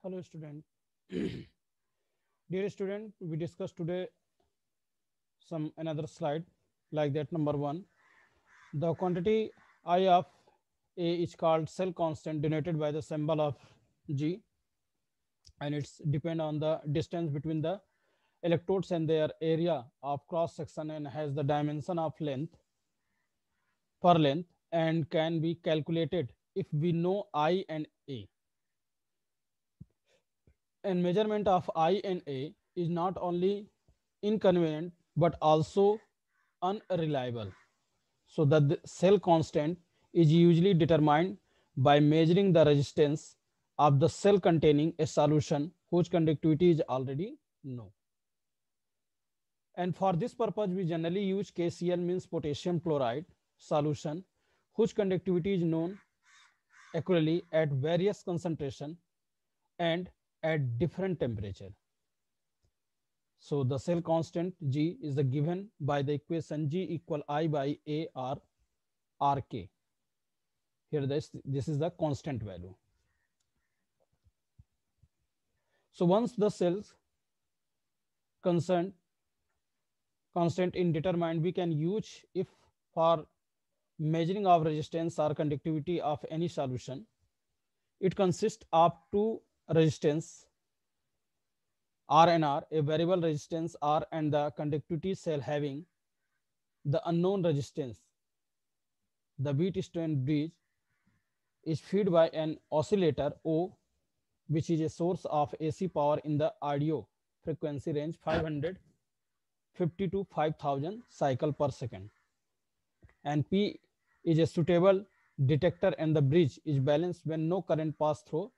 Hello student. Dear student, we discuss today some another slide like that. Number 1, the quantity I of A is called cell constant denoted by the symbol of G, and it's depend on the distance between the electrodes and their area of cross section, and has the dimension of length per length, and can be calculated if we know I and A. And measurement of I and A is not only inconvenient but also unreliable. So the cell constant is usually determined by measuring the resistance of the cell containing a solution whose conductivity is already known. And for this purpose, we generally use KCl, means potassium chloride solution, whose conductivity is known equally at various concentration and at different temperature. So the cell constant G is the given by the equation G equal I by A or RK. Here this is the constant value. So once the cells constant in determined, we can use if for measuring of resistance or conductivity of any solution. It consists of two resistance R and R, a variable resistance R and the conductivity cell having the unknown resistance. The Wheatstone bridge is fed by an oscillator O, which is a source of AC power in the audio frequency range 550 to 5000 cycle per second. And P is a suitable detector, and the bridge is balanced when no current pass through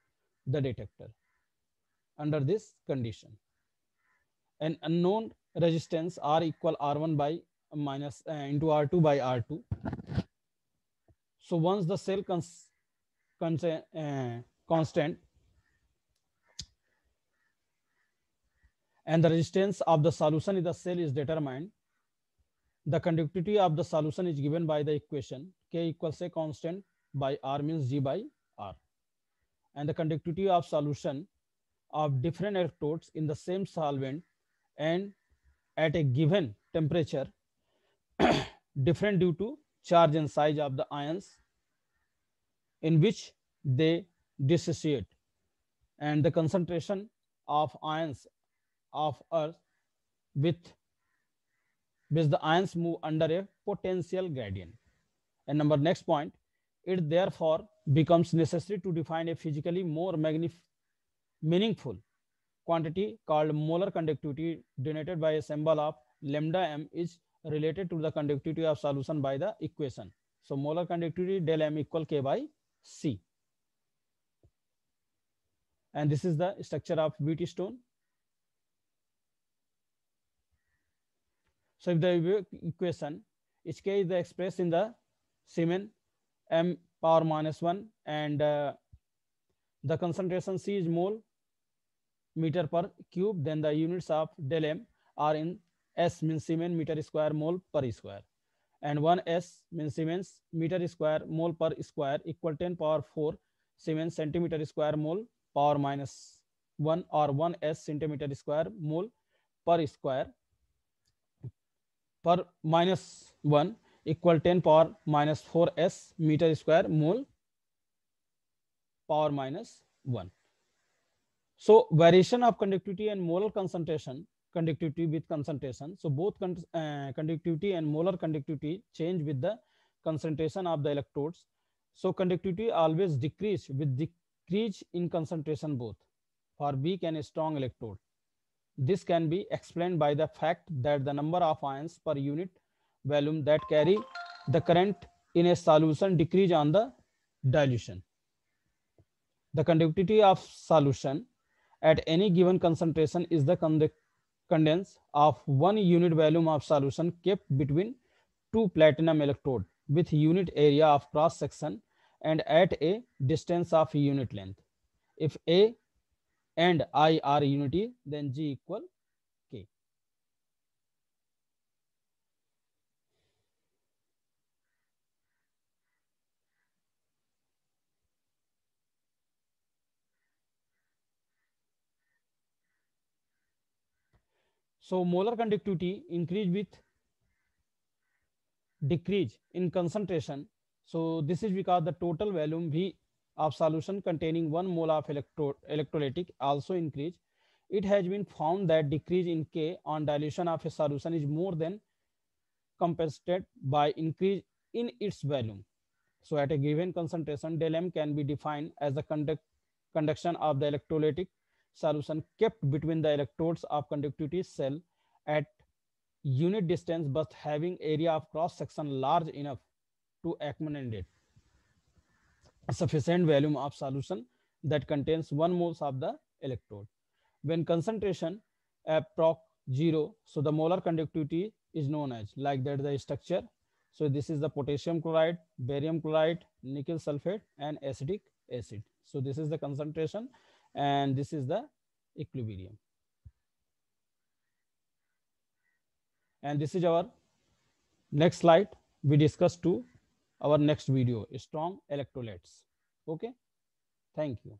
the detector. Under this condition, an unknown resistance R equal R1 by minus into R2 by R2. So once the cell constant and the resistance of the solution in the cell is determined, the conductivity of the solution is given by the equation K equals a constant by R, means G by R. And the conductivity of solution of different electrodes in the same solvent and at a given temperature different due to charge and size of the ions in which they dissociate, and the concentration of ions of earth with which the ions move under a potential gradient. And number next point, it therefore becomes necessary to define a physically more meaningful quantity called molar conductivity, denoted by a symbol of lambda m, is related to the conductivity of solution by the equation. So molar conductivity del m equal K by C. And this is the structure of Wheatstone. So if the equation is K is expressed in the Siemens m power minus 1, and the concentration C is mole meter per cube, then the units of del m are in S, means Siemens meter square mole per square, and 1S means Siemens meter square mole per square equal 10 power 4 Siemens centimeter square mole power minus 1, or 1S centimeter square mole per square per minus 1 equal 10 power minus 4S meter square mole power minus 1. So variation of conductivity and molar concentration, conductivity with concentration. So both conductivity and molar conductivity change with the concentration of the electrodes. So conductivity always decrease with decrease in concentration both for weak and strong electrode. This can be explained by the fact that the number of ions per unit volume that carry the current in a solution decrease on the dilution. The conductivity of solution at any given concentration is the condense of 1 unit volume of solution kept between two platinum electrode with unit area of cross section and at a distance of unit length. If A and I are unity, then G equal K. So molar conductivity increase with decrease in concentration. So this is because the total volume V of solution containing 1 mole of electrolytic also increase. It has been found that decrease in K on dilution of a solution is more than compensated by increase in its volume. So at a given concentration, del M can be defined as the conduction of the electrolytic solution kept between the electrodes of conductivity cell at unit distance but having area of cross section large enough to accommodate a sufficient volume of solution that contains 1 moles of the electrode. When concentration approx 0, so the molar conductivity is known as like that the structure. So this is the potassium chloride, barium chloride, nickel sulfate and acetic acid. So this is the concentration and this is the equilibrium. And this is our next slide. We discuss to our next video, strong electrolytes. Okay, thank you.